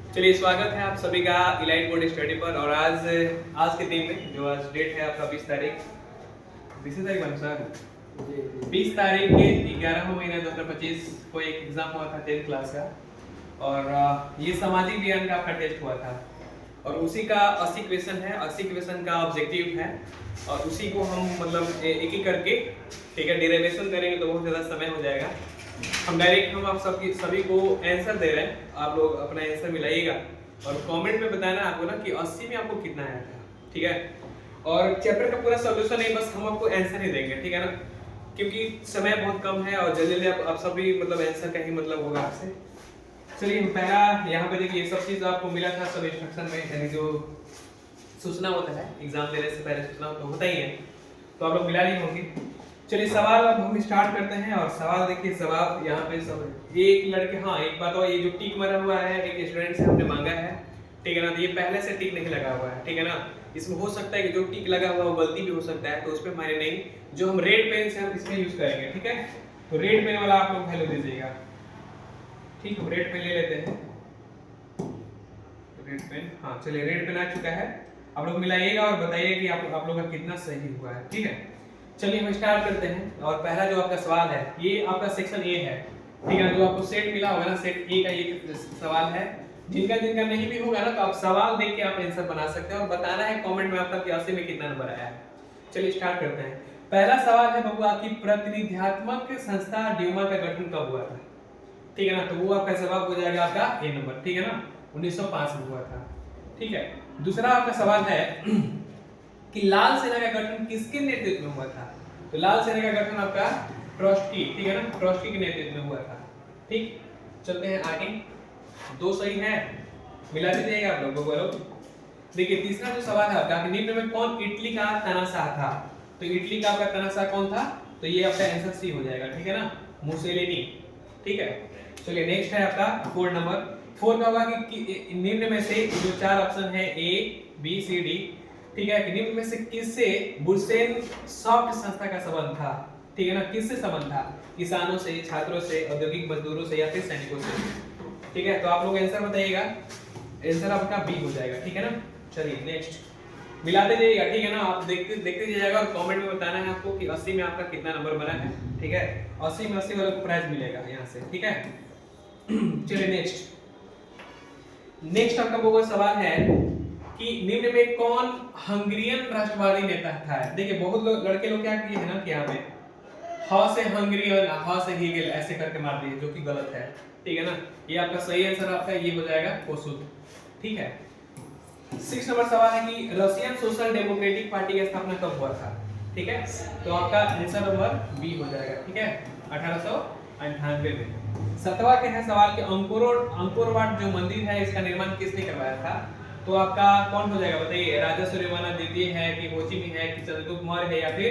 चलिए स्वागत है आप सभी का इलाइट बोर्ड स्टडी पर। और आज के दिन में जो आज डेट है आपका 20 तारीख 20 तारीख बन सर 20 तारीख के 11वां महीना 2025 को एक एग्जाम हुआ था 10th क्लास का। और ये सामाजिक विज्ञान का आपका टेस्ट हुआ था और उसी का 80 क्वेश्चन है, 80 क्वेश्चन का ऑब्जेक्टिव है और उसी को हम मतलब एक एक करके ठीक है डेरिवेशन करेंगे तो बहुत ज़्यादा समय हो जाएगा। हम आप सभी को आंसर दे रहे हैं, आप लोग अपना आंसर मिलाइएगा और कमेंट में बताना आपको ना कि 80 में आपको कितना आया था, ठीक है। और चैप्टर का पूरा सॉल्यूशन नहीं, बस हम आपको आंसर ही देंगे, ठीक है ना, क्योंकि समय बहुत कम है और जल्दी जल्दी आप सभी मतलब आंसर का ही मतलब होगा आपसे। चलिए पहला यहाँ पे देखिए, ये सब चीज आपको मिला था सब इंस्ट्रक्शन में, यानी जो सूचना होता है एग्जाम देने से पहले सूचना तो होता ही है, तो आप लोग मिला ली होंगी। चलिए सवाल अब हम स्टार्ट करते हैं और सवाल देखिए, सवाल यहाँ पे सब एक लड़के, हाँ एक बात और, ये जो टिक मरा हुआ है एक स्टूडेंट से हमने मांगा है, ठीक है ना, तो ये पहले से टिक नहीं लगा हुआ है, ठीक है ना। इसमें हो सकता है कि जो टिक लगा हुआ है वो गलती भी हो सकता है, तो उस पर माने नहीं, जो हम रेड पेन से हम इसमें यूज करेंगे, ठीक है। तो रेड पेन वाला आप लोग वैल्यू दीजिएगा, ठीक है। रेड पेन ले लेते हैं, रेड पेन, हाँ चलिए रेड पेन आ चुका है। आप लोग मिलाइएगा और बताइए कि आप लोग का कितना सही हुआ है, ठीक है। चलिए हम स्टार्ट करते हैं और पहला जो आपका सवाल है ये आपका सेक्शन ए है, ठीक है। जो आपको सेट मिला होगा ना, सेट ए का ये सवाल है। जिनका जिनका नहीं भी होगा ना, तो आप सवाल देख के आप आंसर बना सकते हैं और बताना है कमेंट में आपका कि 80 में कितना नंबर आया है। चलिए स्टार्ट करते हैं। पहला सवाल है बबुआ की प्रतिनिधित्मक संस्था ड्यूमा का गठन कब हुआ था, ठीक है ना, तो वो आपका जवाब हो जाएगा आपका ए नंबर, ठीक है ना, 1905 में हुआ था, ठीक है। दूसरा आपका सवाल है कि लाल सेना का गठन किसके नेतृत्व में हुआ था, तो लाल सेना का गठन आपका ट्रॉट्स्की, ठीक है ना, ट्रॉट्स्की के नेतृत्व में हुआ था, ठीक। चलते हैं आगे, दो सही है, मिला दीजिएगा आप लोग बोलो। देखिए तीसरा जो सवाल है आपका, निम्न में कौन इटली का तानाशाह था, तो इटली का आपका तानाशाह कौन था, तो ये आपका आंसर सी हो जाएगा, ठीक है ना, मुसेलिनी, ठीक है। चलिए नेक्स्ट है आपका 4 नंबर। 4 का होगा कि निम्न में से जो चार ऑप्शन है ए बी सी डी, ठीक है, कि निम्न में से किससे बुरसेन सॉफ्ट संस्था का संबंध था, ठीक है ना, किससे संबंध था, किसानों से, छात्रों से, औद्योगिक मजदूरों से या फिर सैनिकों से, ठीक है। तो आप लोग आंसर बताइएगा, आंसर आपका बी हो जाएगा, ठीक है ना। चलिए नेक्स्ट मिलाते जाइएगा, ठीक है ना, आप देखते जाइएगा और कमेंट में बताना है आपको कि 80 में आपका कितना नंबर बना है, ठीक है। 80 में 80 वाले को प्राइज मिलेगा यहाँ से, ठीक है। चलिए नेक्स्ट आपका वो सवाल है कि निम्न में कौन हंगेरियन राष्ट्रवादी नेता था। देखिए बहुत लड़के लोग क्या किए हैं ना कि यहाँ पे ह से हंगेरियन, ह से हीगेल ऐसे करके मार दिए, जो कि गलत है, ठीक है ना। ये आपका सही आंसर आपका ये हो जाएगा कोसुद, ठीक है। 6 नंबर सवाल है कि रशियन सोशल डेमोक्रेटिक पार्टी की स्थापना कब हुआ था, ठीक है, तो आपका आंसर नंबर बी हो जाएगा, ठीक है, 1898 में। 7वां के है सवाल कि अंकोरवाट जो मंदिर है इसका निर्माण किसने करवाया था, तो आपका कौन हो जाएगा बताइए, राजा सूर्यवर्मन द्वितीय है कि हो ची मिन्ह है कि चंद्रगुप्त मौर्य है या फिर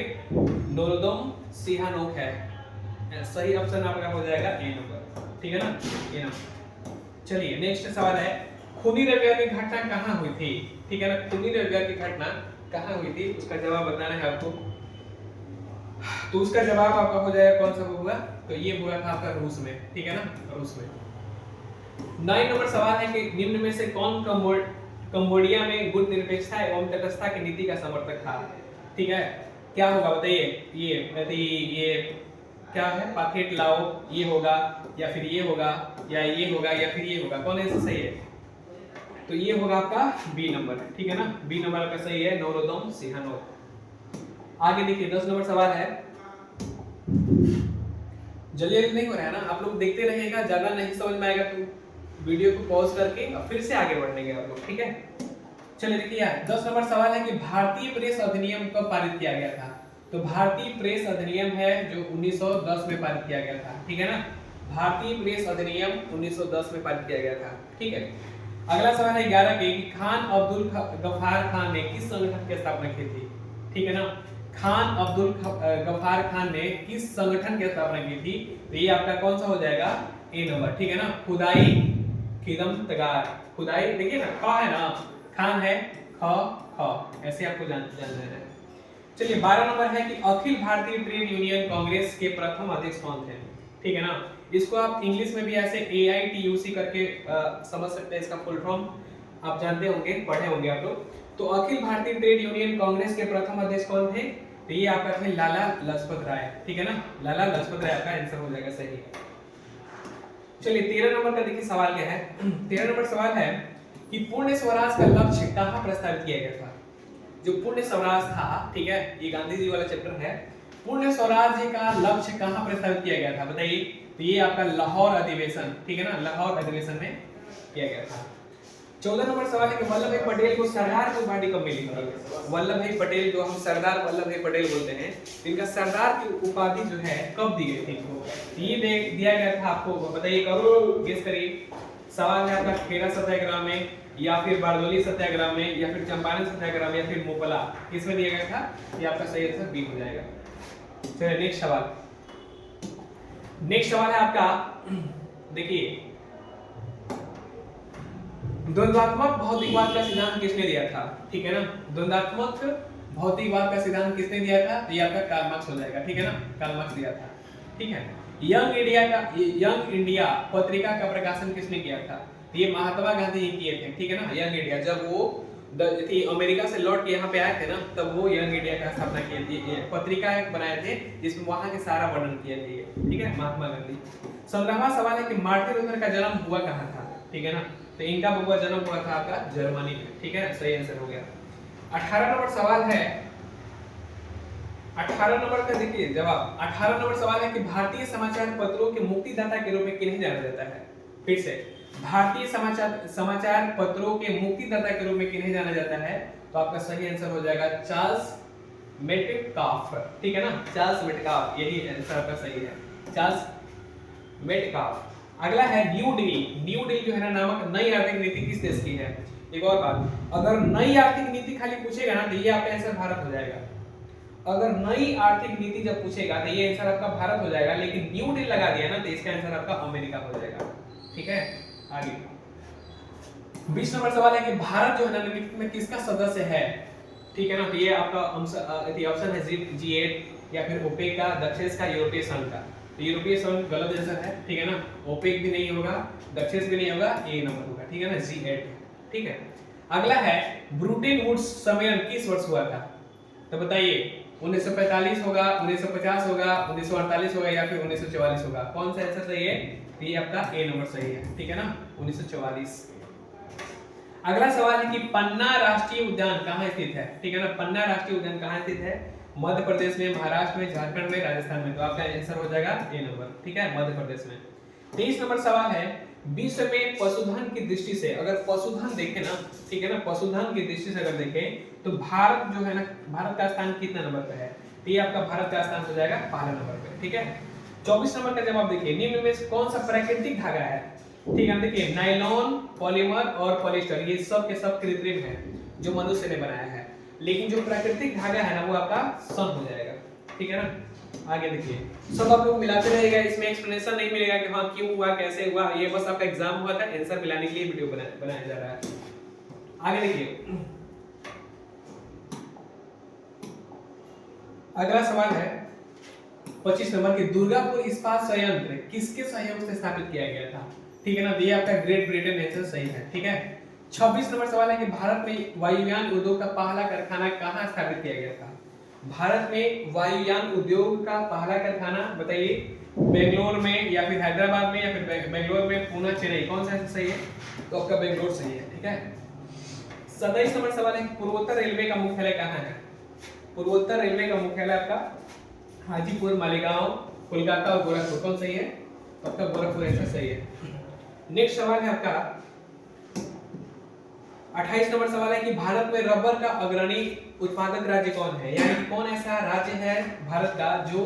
नोरोदम सिहानोक है। सही ऑप्शन आपका हो जाएगा ए नंबर, ठीक है ना, ए नंबर। चलिए नेक्स्ट सवाल है खूनी रविवार की घटना कहाँ हुई थी, ठीक है ना, खूनी रविवार की घटना कहाँ हुई थी, उसका जवाब बताना है आपको। तो उसका जवाब आपका हो जाएगा कौन सा होगा, तो ये हुआ था आपका रूस में, ठीक है ना, रूस में। 9 नंबर सवाल है कि निम्न में से कौन कंबोडिया में गुट निरपेक्षता एवं तटस्थता की नीति का समर्थक था, ठीक है, क्या होगा बताइए, ये क्या है, पाथेट लाओ, ये होगा या फिर ये होगा या ये होगा या फिर ये होगा, कौन ऐसा सही है, तो ये होगा आपका बी नंबर, ठीक है ना, बी नंबर आपका सही है, नोरोदम सिहानोक। आगे देखिए 10 नंबर सवाल है, जल्दी नहीं हो रहा है ना, आप लोग देखते रहिएगा, ज्यादा नहीं समझ में आएगा तो वीडियो को पॉज करके और फिर से आगे बढ़ेंगे आप लोग, ठीक है। चलिए देखिए 10 नंबर सवाल है कि भारतीय प्रेस अधिनियम कब पारित किया गया था, तो भारतीय प्रेस अधिनियम है जो 1910 में पारित किया गया था, ठीक है ना, भारतीय प्रेस अधिनियम 1910 में पारित किया गया था, ठीक है। अगला सवाल है 11 के कि खान अब्दुल गफ्फार खान ने किस संगठन की स्थापना की थी, ठीक है ना, खान अब्दुल गफ्फार खान ने किस संगठन की स्थापना की थी, तो ये आपका कौन सा हो जाएगा, ए नंबर, ठीक है ना, खुदाई खिदमतगार, खुदाई देखिए ना, ख है ना, खान है, ख ख ऐसे आपको जान लेना है। चलिए 12 नंबर है कि अखिल भारतीय ट्रेड यूनियन कांग्रेस के प्रथम अध्यक्ष कौन थे, ठीक है ना, इसको आप इंग्लिश में भी ऐसे AITUC करके समझ सकते हैं। इसका फुल फॉर्म आप जानते होंगे, पढ़े होंगे आप लोग। तो अखिल भारतीय ट्रेड यूनियन कांग्रेस के प्रथम अध्यक्ष कौन थे? तो ये आपका थे लाला लजपत राय, ठीक है ना, लाला लजपत राय आपका आंसर हो जाएगा सही। चलिए 13 नंबर का देखिए सवाल क्या है। 13 नंबर सवाल है कि पूर्ण स्वराज का लक्ष्य कहां प्रस्तावित किया गया था? जो पूर्ण स्वराज था, ठीक है, ये गांधी जी वाला चैप्टर है। पूर्ण स्वराज का लक्ष्य कहां प्रस्तावित किया गया था बताइए? तो ये आपका लाहौर अधिवेशन, ठीक है ना, लाहौर अधिवेशन में किया गया था। 14 नंबर सवाल है कि वल्लभ भाई पटेल को सरदार की उपाधि कब मिली थी? वल्लभ भाई पटेल, जो हम सरदार वल्लभ भाई पटेल बोलते हैं, इनका सरदार की उपाधि जो है कब दी गई थी? ये दिया गया था आपको, बताइए, करो गेस करिए। सवाल है आपका खेड़ा सत्याग्रह में, या फिर बारडोली सत्याग्रह में, या फिर चंपारण सत्याग्रह में, या फिर मोपला, किसमें दिया गया था? ये आपका सही आंसर बी हो जाएगा। चलिए नेक्स्ट सवाल। नेक्स्ट सवाल है आपका, देखिए, द्वंद्वात्मक भौतिकवाद का सिद्धांत किसने दिया था? ठीक है ना, द्वंद्वात्मक भौतिकवाद का सिद्धांत किसने दिया था? ये आपका कार्ल मार्क्स हो जाएगा, ठीक है ना, कार्ल मार्क्स दिया था, ठीक है। यंग इंडिया पत्रिका का प्रकाशन किसने किया था? ये महात्मा गांधी ही किए थे, ठीक है ना। यंग इंडिया, जब वो अमेरिका से लौट के यहाँ पे आए थे ना, तब वो यंग इंडिया का स्थापना किए थे, पत्रिका एक बनाए थे जिसमें वहां के सारा वर्णन किए थे, ठीक है, महात्मा गांधी। 15वां सवाल है कि मार्टिन लूथर का जन्म हुआ कहाँ था? ठीक है ना, तो इनका बबुआ जन्म हुआ था आपका जर्मनी में, ठीक है, सही आंसर हो गया। 18 नंबर सवाल है, 18 नंबर का देखिए जवाब। 18 नंबर सवाल है कि भारतीय समाचार पत्रों के मुक्तिदाता के रूप में किन्हें जाना जाता है? फिर से, भारतीय समाचार पत्रों के मुक्तिदाता के रूप में किन्हें जाना जाता है? तो आपका सही आंसर हो जाएगा चार्ल्स मेटकाफ, ठीक है ना, चार्ल्स मेटकाफ, यही आंसर आपका सही है, चार्ल्स मेटकाफ। अगला है न्यू डील। न्यू डील जो है ना नामक नई आर्थिक नीति किस देश की है? एक और बात, अगर नई आर्थिक नीति खाली पूछेगा ना तो ये आपका आंसर भारत हो जाएगा। अगर नई आर्थिक नीति जब पूछेगा तो ये आंसर आपका भारत हो जाएगा, लेकिन न्यू डील लगा दिया ना तो इसका आंसर आपका अमेरिका हो जाएगा, ठीक है। आगे 20 नंबर सवाल है कि भारत जो है ना निम्नलिखित में किसका सदस्य है? ठीक है ना, तो ये आपका ऑप्शन है G8, या फिर ओपेक का, दक्षेस का, यूरोपीय संघ का। तो यूरोपीय संघ गलत आंसर है, ठीक है ना, ओपेक भी नहीं होगा, दक्षेस भी नहीं होगा, ए नंबर होगा, ठीक है ना, G8, ठीक है। अगला है ब्रुटेन वुड्स सम्मेलन किस वर्ष हुआ था? तो बताइए, 1945 होगा, 1950 होगा, 1948 होगा, या फिर 1944 होगा? कौन सा आंसर सही है? ये आपका ए नंबर सही है, ठीक है ना, 1944। अगला सवाल है कि पन्ना राष्ट्रीय उद्यान कहाँ स्थित है? ठीक है ना, पन्ना राष्ट्रीय उद्यान कहाँ स्थित है? मध्य प्रदेश में, महाराष्ट्र में, झारखंड में, राजस्थान में। तो आपका आंसर हो जाएगा ए नंबर, ठीक है, मध्य प्रदेश में। 23 नंबर सवाल है, विश्व में पशुधन की दृष्टि से, अगर पशुधन देखें ना, ठीक है ना, पशुधन की दृष्टि से अगर देखें तो भारत जो है ना, भारत का स्थान कितना नंबर पे है? तो ये आपका भारत का स्थान हो जाएगा पहला नंबर पे, ठीक है। 24 नंबर का जवाब देखिए, निम्न में से कौन सा प्राकृतिक धागा है? ठीक है, देखिए नायलॉन, पॉलीमर और पॉलिएस्टर, ये सब के सब कृत्रिम है जो मनुष्य ने बनाया है, लेकिन जो प्राकृतिक धागा है ना वो आपका सन हो जाएगा, ठीक है ना। आगे देखिए, सब आप लोग मिलाते रहेगा, इसमें एक्सप्लेनेशन नहीं मिलेगा कि हाँ क्यों हुआ, कैसे हुआ, ये बस आपका एग्जाम हुआ था, आंसर मिलाने के लिए वीडियो बनाया जा रहा है। आगे देखिए, अगला सवाल है 25 नंबर की, दुर्गापुर इस्पात संयंत्र किसके सहयोग से स्थापित किया गया था? ठीक है ना, ये आपका ग्रेट ब्रिटेन आंसर सही है, ठीक है। 26 नंबर सवाल है कि भारत में वायुयान उद्योग का पहला कारखाना कहां स्थापित किया गया था? भारत में वायुयान उद्योग का पहला कारखाना बताइए, बेंगलोर में, या फिर हैदराबाद में, या फिर बेंगलोर में, पुणे, चेन्नई, कौन सा सही है? तो आपका बेंगलोर सही है, ठीक है। 27 नंबर सवाल है, पूर्वोत्तर रेलवे का मुख्यालय कहां है? पूर्वोत्तर रेलवे का मुख्यालय आपका हाजीपुर, मालेगांव, कोलकाता और गोरखपुर, कौन सही है? तो आपका गोरखपुर आंसर सही है। नेक्स्ट सवाल है आपका 28 नंबर सवाल है कि भारत में रबर का अग्रणी उत्पादक राज्य कौन है? यानी कौन ऐसा राज्य है भारत का जो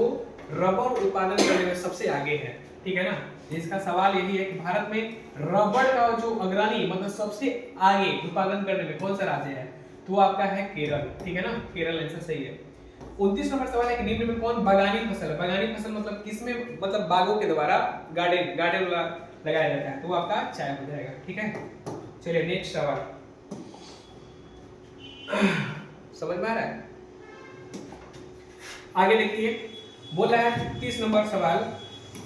रबर उत्पादन करने में सबसे आगे है? ठीक है ना, इसका सवाल यही है कि भारत में रबर का जो अग्रणी मतलब सबसे आगे उत्पादन करने में कौन सा राज्य है? तो आपका है केरल, ठीक है ना, केरल आंसर सही है। 29 नंबर सवाल है कि निम्न में कौन बागानी फसल है? बागानी फसल मतलब किसमें, मतलब बागों के द्वारा गार्डन लगाया जाता है, तो आपका चाय हो जाएगा, ठीक है। चलिए नेक्स्ट सवाल, समझ में आ रहा है? आगे देखिए, बोला है 30 नंबर सवाल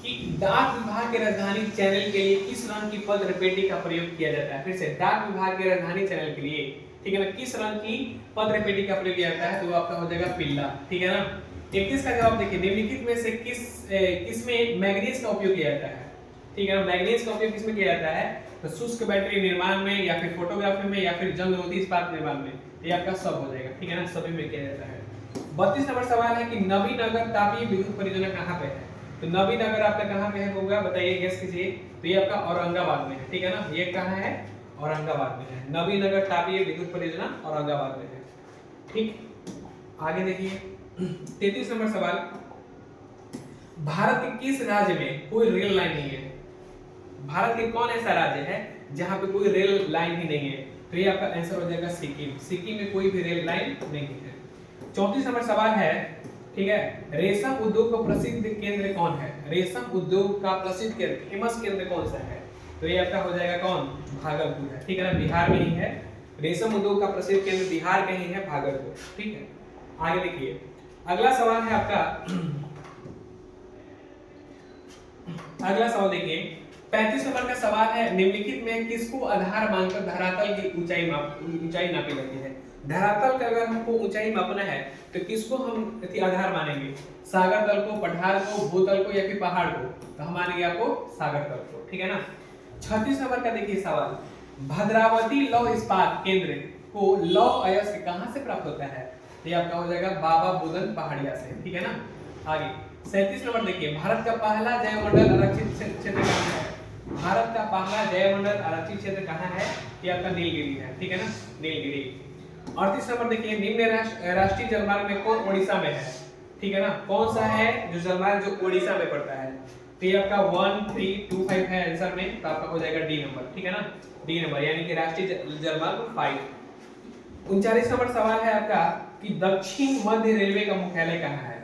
कि डाक विभाग के राजधानी चैनल के लिए किस रंग की पत्र पेटी का प्रयोग किया जाता है। फिर से डाक विभाग के राजधानी चैनल के लिए, ठीक है ना, किस रंग की पत्र पेटी का प्रयोग किया जाता है, तो वो आपका हो जाएगा पीला, ठीक है ना। 31 का जवाब देखिए, निम्नलिखित में से किसमें मैग्नीज का उपयोग किया जाता है, ठीक है ना। मैग्नीज का उपयोग किसमें किया जाता है, तो शुष्क बैटरी निर्माण में या फिर फोटोग्राफी में या फिर जंग रोधी इस्पात निर्माण में, ये आपका सब हो जाएगा, ठीक है ना, सभी में किया जाता है। 32 नंबर सवाल है कि नवीनगर तापीय विद्युत परियोजना कहाँ पे है, तो नवीनगर आपका कहाँ पे है होगा, बताइए, गेस कीजिए। तो ये आपका औरंगाबाद में है, ठीक है ना, ये कहाँ है, औरंगाबाद में है। नवीनगर तापीय विद्युत परियोजना औरंगाबाद में है, ठीक। आगे देखिए 33 नंबर सवाल, भारत के किस राज्य में कोई रेल लाइन नहीं है। भारत के कौन ऐसा राज्य है जहां पे कोई रेल लाइन ही नहीं है, तो ये आपका आंसर हो जाएगा सिक्किम। सिक्किम में कोई भी रेल लाइन नहीं है। 34 नंबर सवाल है, ठीक है, रेशम उद्योग का प्रसिद्ध केंद्र कौन है। रेशम उद्योग का प्रसिद्ध केंद्र, फेमस केंद्र कौन सा है, तो ये आपका हो जाएगा कौन, भागलपुर है, ठीक है ना, बिहार में ही है। रेशम उद्योग का प्रसिद्ध केंद्र बिहार का ही है, भागलपुर, ठीक है। आगे देखिए अगला सवाल है आपका, अगला सवाल देखिए 35 नंबर का सवाल है, निम्नलिखित में किसको आधार मानकर धरातल की ऊंचाई नापी जाती है। धरातल का अगर हमको ऊंचाई मापना है तो किसको हम आधार मानेंगे, सागर तल को, पठार को, भूतल को या फिर पहाड़ को, तो हम मानेंगे आपको सागर तल को, ठीक है ना। 36 नंबर का देखिए सवाल, भद्रावती लौह इस्पात केंद्र को लौह अयस्क कहां से प्राप्त होता है, ये आपका हो जाएगा बाबा बुदन पहाड़िया से, ठीक है ना। आगे 37 नंबर देखिए, भारत का पहला जैवमंडल आरक्षित क्षेत्र कहां है। भारत का पहला जैवमंडल आरक्षित क्षेत्र कहां है, ये आपका नीलगिरी है, ठीक है ना, नीलगिरी। 38 नंबर देखिए, निम्न राष्ट्रीय जलमार्ग में कौन ओडिशा में है, ठीक है ना, कौन सा है जो जलमार्ग जो ओडिशा में पड़ता है, तो ये आपका 1325 है आंसर में, तो आपका हो जाएगा डी नंबर, ठीक है ना, डी नंबर, यानी कि राष्ट्रीय जलमार्ग 5। 39 नंबर सवाल है आपका कि दक्षिण मध्य रेलवे का मुख्यालय कहां है।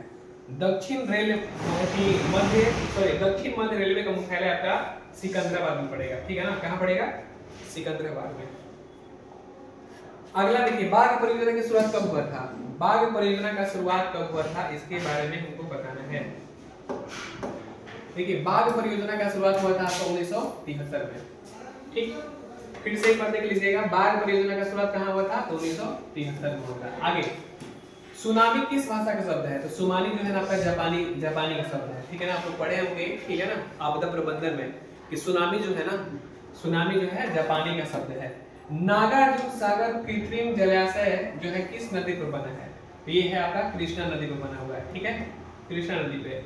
दक्षिण मध्य रेलवे का मुख्यालय आपका सिकंदराबाद में पड़ेगा, ठीक है ना, कहां पड़ेगा, सिकंदराबाद में। अगला देखिए, बाघ परियोजना की शुरुआत कब हुआ था। बाघ परियोजना का शुरुआत कब हुआ था, इसके बारे में हमको बताना है। देखिए बाघ परियोजना का शुरुआत हुआ था आपका 1973 में, ठीक। फिर से एक बार देख लीजिएगा, बाघ परियोजना का शुरुआत कहां हुआ था, तो 1973 में हुआ था। आगे सुनामी किस भाषा का शब्द है, तो सुनामी जो है ना आपका जापानी का शब्द है, ठीक है ना, आप लोग पढ़े होंगे, ठीक है ना, आपदा प्रबंधन में, कि सुनामी जो है ना, सुनामी जो है जापानी का शब्द है। नागार्जुन सागर कृत्रिम जलाशय जो है किस नदी पर बना है, तो ये है आपका कृष्णा नदी पर बना हुआ है, ठीक है, कृष्णा नदी पे।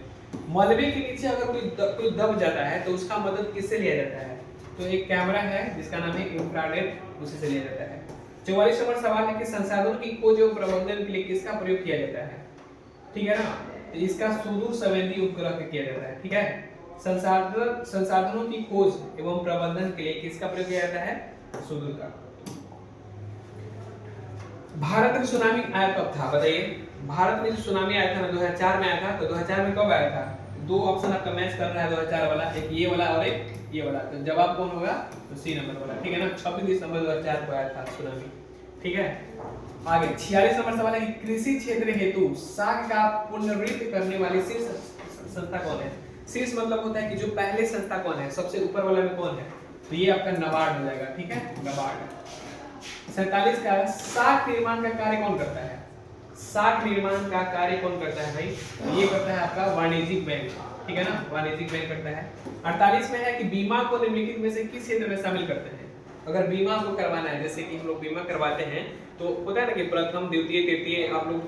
मलबे के नीचे अगर कोई दब जाता है तो उसका मदद किससे लिया जाता है, तो एक कैमरा है जिसका नाम है इंफ्रारेड, उसी से लिया जाता है। 44 नंबर सवाल है कि संसाधनों की खोज एवं प्रबंधन के लिए किसका प्रयोग किया जाता है, ठीक है ना, तो इसका सुदूर संवेदी उपग्रह किया जाता है, ठीक है। संसाधनों की खोज एवं प्रबंधन के लिए किसका प्रयोग किया जाता है, सुदूर का। भारत में सुनामी आया कब था, बताइए। भारत में जो सुनामी आया था ना 2004 में आया था, तो 2004 में कब आया था, दो ऑप्शन आपका मैच कर रहा है 2004 वाला, एक ये वाला और एक ये वाला, तो जवाब कौन होगा, तो सी नंबर वाला, ठीक है ना, 26 दिसंबर 2004 को आया था सुनामी, ठीक है। आगे 46 नंबर सवाल है कि कृषि क्षेत्र हेतु साख का पुनर्वृत्ति करने वाली शीर्ष संस्था कौन है। शीर्ष मतलब होता है कि जो पहले संस्था कौन है, सबसे ऊपर वाला में कौन है, तो ये आपका नाबार्ड हो जाएगा, ठीक है, नाबार्ड। 47 का साख निर्माण का कार्य कौन करता है। साख निर्माण का कार्य कौन करता है भाई, तो ये करता है आपका वाणिज्यिक बैंक, ठीक है ना, वाणिज्यिक बैंक करता है। 48 में है कि बीमा को निम्नलिखित में से किस क्षेत्र में शामिल करते हैं। अगर बीमा को करवाना है, जैसे कि हम लोग बीमा करवाते हैं तो होता है ना कि प्रथम द्वितीय तृतीय, आप लोग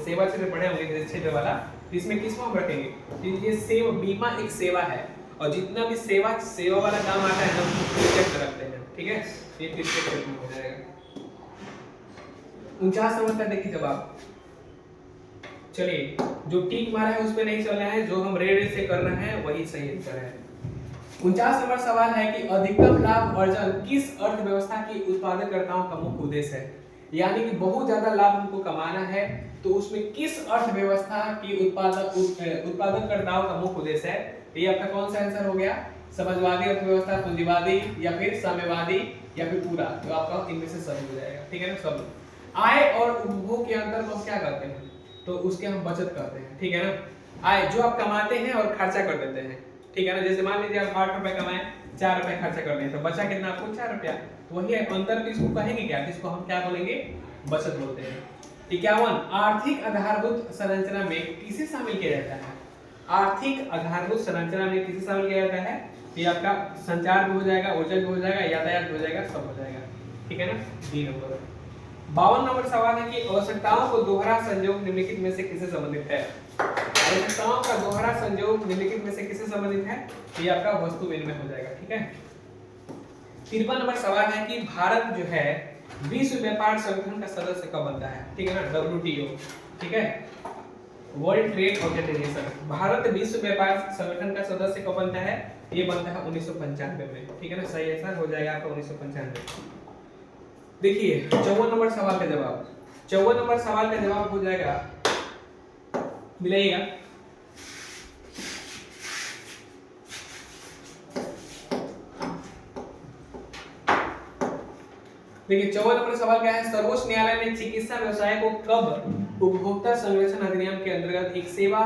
सेवा क्षेत्र पढ़े होंगे क्षेत्र वाला, इसमें किसको हम रखेंगे, तो ये सेवा, बीमा एक सेवा है और जितना भी सेवा वाला काम आता है हम प्रोजेक्ट रखते हैं, ठीक है, ये किसके क्षेत्र में हो जाएगा। 49 नंबर तक देखिए जवाब। चलिए जो टिक मारा है उस पे नहीं चल रहा है, जो हम रेड से कर रहे हैं वही सही आंसर है। 49 नंबर सवाल है कि अधिकतम लाभ अर्जन किस अर्थव्यवस्था के उत्पादकर्ताओं का मुख्य उद्देश्य है। यानी कि बहुत ज्यादा लाभ हमको कमाना है तो उसमें किस अर्थव्यवस्था की उत्पादकर्ताओं का मुख्य उद्देश्य है, ये आपका कौन सा आंसर हो गया, समाजवादी अर्थव्यवस्था, पूंजीवादी या फिर साम्यवादी या फिर पूरा, तो आपका इनमें से सही हो जाएगा, ठीक है ना। सब आय और उपभोग के अंतर को क्या कहते हैं, तो उसके हम बचत कहते हैं, ठीक है ना। आय जो आप कमाते हैं और खर्चा कर देते हैं, ठीक है ना। जैसे मान लीजिए आप 8 रुपए कमाए, 4 रुपए खर्चा कर दिए, तो बचा कितना आपको 4 रुपया। तो वही है अंतर, तो इसको कहेंगे क्या, इसको हम क्या बोलेंगे, बचत बोलते हैं। 51 आर्थिक आधारभूत संरचना में किसे शामिल किया जाता है। आर्थिक आधारभूत संरचना में किसे शामिल किया जाता है, ये आपका संचार भी हो जाएगा, ऊर्जा भी हो जाएगा, यातायात भी हो जाएगा, सब हो जाएगा, ठीक है ना। D number. 52 नंबर सवाल है कि आवश्यकताओं को दोहरा संयोग निम्नलिखित में से किससे संबंधित है। आवश्यकताओं का दोहरा संयोग निम्नलिखित में से किससे संबंधित है, ये आपका वस्तु विनिमय हो जाएगा, ठीक है। 53 नंबर सवाल है कि भारत जो है विश्व व्यापार संगठन का सदस्य कब बनता है, ठीक है ना, WTO, ठीक है, वर्ल्ड ट्रेड ऑर्गेनाइजेशन। भारत विश्व व्यापार संगठन का सदस्य कब बनता है, ये बनता है 1995 में, ठीक है ना। सही आंसर हो जाएगा आपका 1995। देखिए 54 नंबर सवाल का जवाब, 54 नंबर सवाल का जवाब हो जाएगा, मिलाइएगा, देखिए 54 नंबर सवाल क्या है, सर्वोच्च न्यायालय ने चिकित्सा व्यवसाय को कब उपभोक्ता संरक्षण अधिनियम के अंतर्गत एक सेवा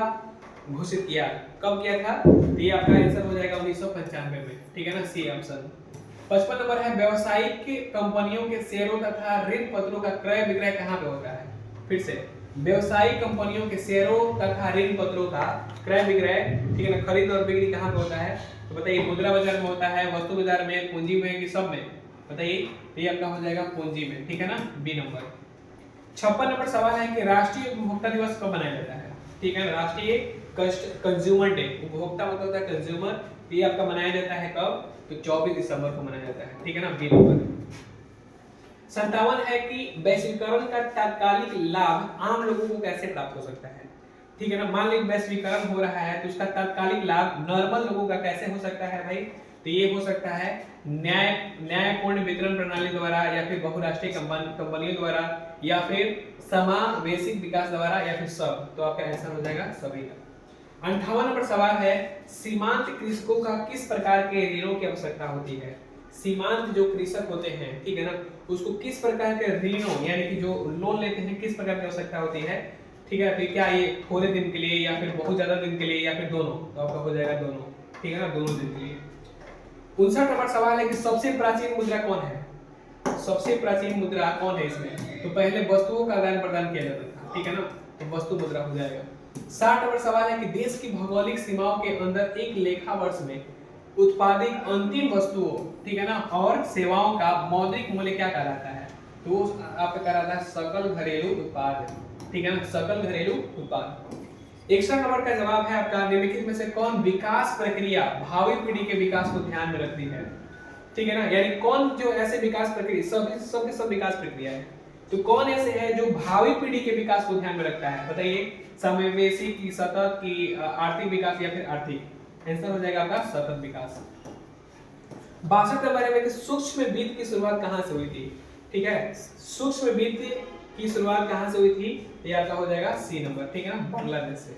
घोषित किया, कब किया था, तो ये आपका आंसर हो जाएगा 1995 में, ठीक है ना, सी ऑप्शन। 55 नंबर है व्यावसायिक कंपनियों के शेयरों तथा ऋण पत्रों का क्रय विक्रय कहां पे होता है। फिर से व्यावसायिक कंपनियों के शेयरों तथा ऋण पत्रों का क्रय विक्रय, ठीक है ना, खरीद और बिक्री कहां पे होता है, तो बताइए मुद्रा बाजार में होता है, वस्तु बाजार में, पूंजी में, कि सब में, बताइए। तो ये आपका हो जाएगा पूंजी में, ठीक है ना, बी नंबर। 56 नंबर सवाल है कि राष्ट्रीय उपभोक्ता दिवस कब मनाया जाता है, ठीक है, राष्ट्रीय कंज्यूमर डे, उपभोक्ता मतलब होता है कंज्यूमर, ये आपका मनाया जाता है कब, तो 24 दिसंबर को मनाया जाता है, ठीक है ना, बी नंबर। 57 है कि वैश्वीकरण का तात्कालिक लाभ आम लोगों को कैसे प्राप्त हो सकता है, ठीक है ना। मान लीजिए वैश्वीकरण हो रहा है तो उसका तात्कालिक लाभ नॉर्मल लोगों का कैसे हो सकता है भाई, तो ये हो सकता है न्यायपूर्ण वितरण प्रणाली द्वारा, या फिर बहुराष्ट्रीय कंपनियों द्वारा, या फिर समावेशिक विकास द्वारा, या फिर सब। तो आपका आंसर हो जाएगा सभी का। 58 नंबर सवाल है सीमांत कृषकों का किस प्रकार के ऋणों की आवश्यकता होती है। सीमांत जो कृषक होते हैं, ठीक है ना, उसको किस प्रकार के ऋणों यानी कि जो लोन लेते हैं किस प्रकार की आवश्यकता होती है, ठीक है। फिर क्या ये थोड़े दिन के लिए, या फिर बहुत ज्यादा दिन के लिए, या फिर दोनों, तो आपका हो जाएगा दोनों, ठीक है ना, दोनों दिन के लिए। 59 नंबर सवाल है कि सबसे प्राचीन मुद्रा कौन है, सबसे प्राचीन मुद्रा कौन है इसमें, तो पहले वस्तुओं का आदान प्रदान किया जाता था, ठीक है ना, तो वस्तु मुद्रा हो जाएगा। 60 नंबर सवाल है कि देश की भौगोलिक सीमाओं के अंदर एक लेखा वर्ष में उत्पादित अंतिम वस्तुओं, ठीक है ना, और सेवाओं का मौद्रिक मूल्य क्या कहलाता है, तो आपका कहलाता है सकल घरेलू उत्पाद, ठीक है ना, सकल घरेलू उत्पाद। 61 नंबर का जवाब है आपका निम्नलिखित में से कौन विकास प्रक्रिया भावी पीढ़ी के विकास को ध्यान में रखती है, ठीक है ना, यानी कौन जो ऐसे विकास प्रक्रिया, सब विकास प्रक्रिया है, तो कौन ऐसे है जो भावी पीढ़ी के विकास को ध्यान में रखता है, बताइए। समावेशी की, सतत की, आर्थिक विकास, या फिर आर्थिक। आंसर हो जाएगा आपका सतत विकास। 62 नंबर है कि सूक्ष्म वित्त की शुरुआत कहां से हुई थी, ठीक है, सूक्ष्म वित्त की शुरुआत कहां से हुई थी, ये आपका हो जाएगा सी नंबर, ठीक है ना, बांग्लादेश से।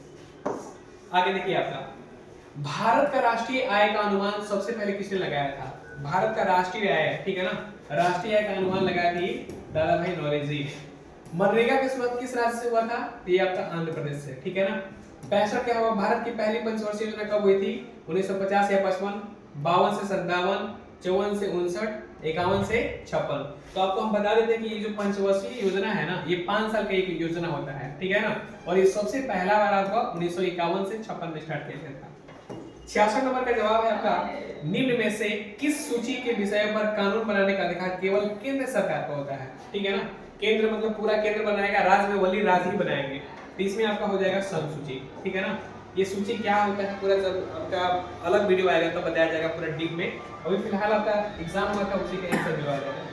आगे देखिए आपका भारत का राष्ट्रीय आय का अनुमान सबसे पहले किसने लगाया था, भारत का राष्ट्रीय आय, ठीक है ना, राष्ट्रीय आय का अनुमान लगाया थी दादा भाई नौरोजी ने। मनरेगा की शुरुआत किस राज्य से हुआ था, ये आपका आंध्र प्रदेश से, ठीक है ना। 65 क्या हुआ, भारत की पहली पंचवर्षीय योजना कब हुई थी, 1950 या 55, 52 से 57, 54 से 59, 51 से 56। तो आपको हम बता देते हैं कि ये जो पंचवर्षीय योजना है ना, ये 5 साल का एक योजना होता है, ठीक है ना, और ये सबसे पहला बार आपका 1951 से 56 में स्टार्ट किया गया था। 66 नंबर का जवाब है आपका निम्न में से किस सूची के विषय पर कानून बनाने का अधिकार केवल केंद्र सरकार का होता है, ठीक है ना, केंद्र मतलब पूरा केंद्र बनाएगा, राज्य में वली राज्य ही बनाएंगे, तो इसमें आपका हो जाएगा संघ सूची, ठीक है ना। ये सूची क्या होता है पूरा जब आपका अलग वीडियो आएगा तो बताया जाएगा पूरा डीप में, अभी फिलहाल आपका एग्जाम हुआ था उसी का आंसर दिलवाया जाएगा।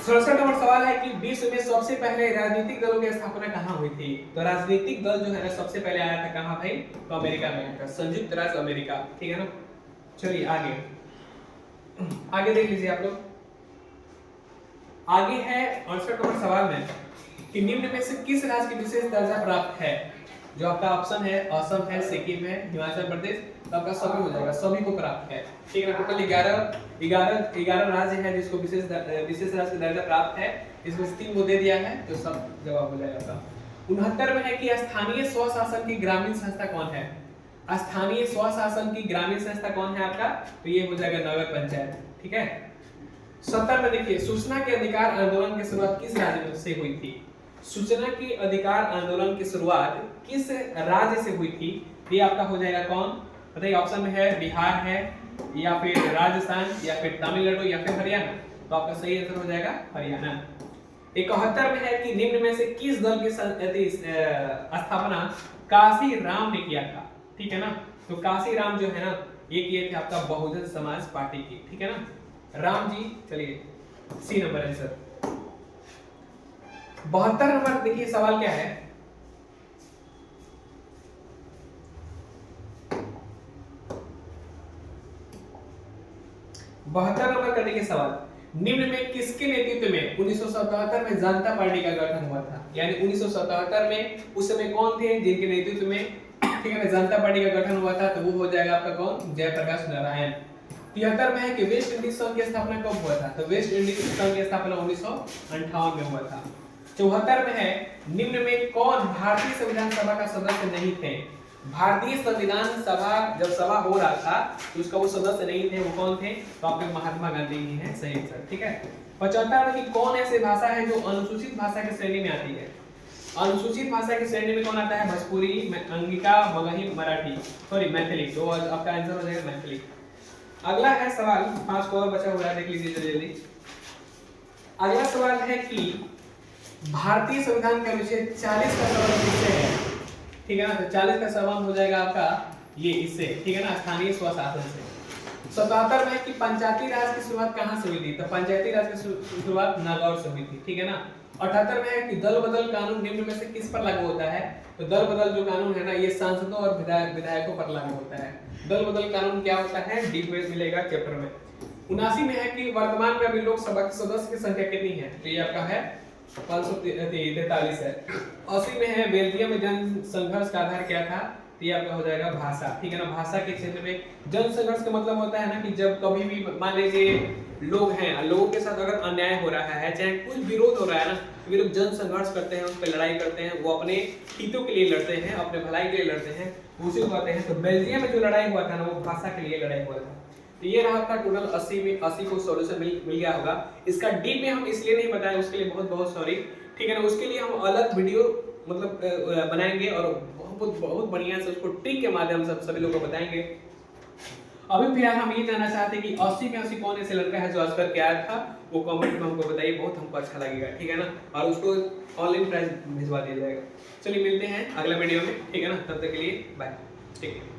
67 नंबर सवाल है कि विश्व में सबसे पहले राजनीतिक दलों की स्थापना कहां हुई थी, तो राजनीतिक दल जो है ना सबसे पहले आया था कहां भाई, तो अमेरिका में आया था, संयुक्त राज्य अमेरिका, ठीक है ना। चलिए आगे देख लीजिए आप लोग। आगे है 68 नंबर सवाल में कि निम्न में से किस राज्य की विशेष दर्जा प्राप्त है, जो आपका ऑप्शन है असम है, सिक्किम है, हिमाचल प्रदेश, तो आपका सभी हो जाएगा, सभी को प्राप्त है, ठीक है ना। टोटल 11 राज्य है जिसको विशेष राज्य का दर्जा प्राप्त है, इसमें से 3 को दे दिया है, तो सब जवाब हो जाएगा आपका। 69 में है कि स्थानीय स्वशासन की ग्रामीण संस्था कौन है? स्थानीय स्वशासन की ग्रामीण संस्था कौन है आपका? तो ये हो जाएगा नगर पंचायत, ठीक है। 70 में देखिए सूचना के अधिकार आंदोलन की शुरुआत किस राज्य से हुई थी? सूचना के अधिकार आंदोलन की शुरुआत किस राज्य से हुई थी? ये आपका हो जाएगा कौन? बताइए, ऑप्शन में है बिहार है, या फिर राजस्थान, या फिर तमिलनाडु, या फिर हरियाणा। तो आपका सही आंसर हो जाएगा हरियाणा। 71 में है कि निम्न में से किस दल की स्थापना काशी राम ने किया था? ठीक है ना। तो काशी राम जो है ना, ये किए थे आपका बहुजन समाज पार्टी की, ठीक है ना, राम जी। चलिए सी नंबर आंसर। 72 नंबर देखिए सवाल क्या है, बहत्तर नंबर का देखिए सवाल, निम्न में किसके नेतृत्व में 1977 में जनता पार्टी का गठन हुआ था? यानी 1977 में उस समय कौन थे जिनके नेतृत्व में, ठीक है ना, जनता पार्टी का गठन हुआ था? तो वो हो जाएगा आपका कौन? जयप्रकाश नारायण। 73 में है कि वेस्ट इंडीज संघ की स्थापना कब हुआ था? तो वेस्ट इंडीज संघ की स्थापना 1958 में हुआ था। 74 में है निम्न में कौन भारतीय संविधान सभा का सदस्य नहीं थे? भारतीय संविधान सभा जब सभा हो रहा था तो उसका वो सदस्य नहीं थे, वो कौन थे? तो आपके महात्मा गांधी ही हैं, सही आंसर, ठीक है। 75 में कि कौन ऐसी भाषा है जो अनुसूचित भाषा की श्रेणी में आती है? अनुसूचित भाषा की श्रेणी में कौन आता है? भोजपुरी, अंगिका, मगही, मराठी, सॉरी मैथिली। तो आपका आंसर हो जाएगा मैथिली। अगला है सवाल, 5 को और बचा हुआ है, देख लीजिए जल्दी। अगला सवाल है कि भारतीय संविधान का अनुच्छेद 40 का संबंध किससे है? ठीक है ना, तो 40 का संबंध हो जाएगा आपका ये इससे, ठीक है ना, स्थानीय स्वशासन से। 77 में कि पंचायती राज की शुरुआत कहां से हुई थी? तो पंचायती राज की शुरुआत नागौर से हुई थी, ठीक है ना। 78 में है कि दल बदल कानून निम्न में से किस पर लागू होता है? तो दल बदल जो कानून है ना, ये सांसदों और विधायकों पर लागू होता है। दल बदल कानून क्या होता है? डीप में मिलेगा चैप्टर में। 79 में है कि वर्तमान में अभी लोकसभा के सदस्य की संख्या कितनी है? तो ये आपका है 543 है। 80 में है बेल्जियम में जन संघर्ष का आधार क्या था? तो ये आपका हो जाएगा भाषा, ठीक है ना। भाषा के क्षेत्र में जन संघर्ष का मतलब होता है ना कि जब कभी भी मान लीजिए लोग हैं, लोगों के साथ अगर अन्याय हो रहा है, चाहे कुछ विरोध हो रहा है ना, तो वे लोग जन संघर्ष करते हैं, उस पर लड़ाई करते हैं, वो अपने हितों के लिए लड़ते हैं, अपने भलाई के लिए लड़ते हैं, उसी को कहते हैं। तो बेल्जियम में जो लड़ाई हुआ था ना, वो भाषा के लिए लड़ाई हुआ था। तो ये रहा आपका टोटल 80 में 80 को सॉल्यूशन मिल गया होगा। इसका डीप में हम इसलिए नहीं बताएं, उसके लिए बहुत बहुत सॉरी, ठीक है ना। उसके लिए हम अलग वीडियो मतलब बनाएंगे और बहुत बढ़िया से उसको ट्रिक के माध्यम से सभी लोगों को बताएंगे। अभी फिलहाल हम ये जानना चाहते हैं कि 80 में 80 कौन ऐसे लड़का है जो आज करके आया था? वो कमेंट में हमको बताइए, बहुत हमको अच्छा लगेगा, ठीक है ना। और उसको ऑनलाइन प्राइज भिजवा दिया जाएगा। चलिए मिलते हैं अगले वीडियो में, ठीक है ना। तब तक के लिए बाय, ठीक है।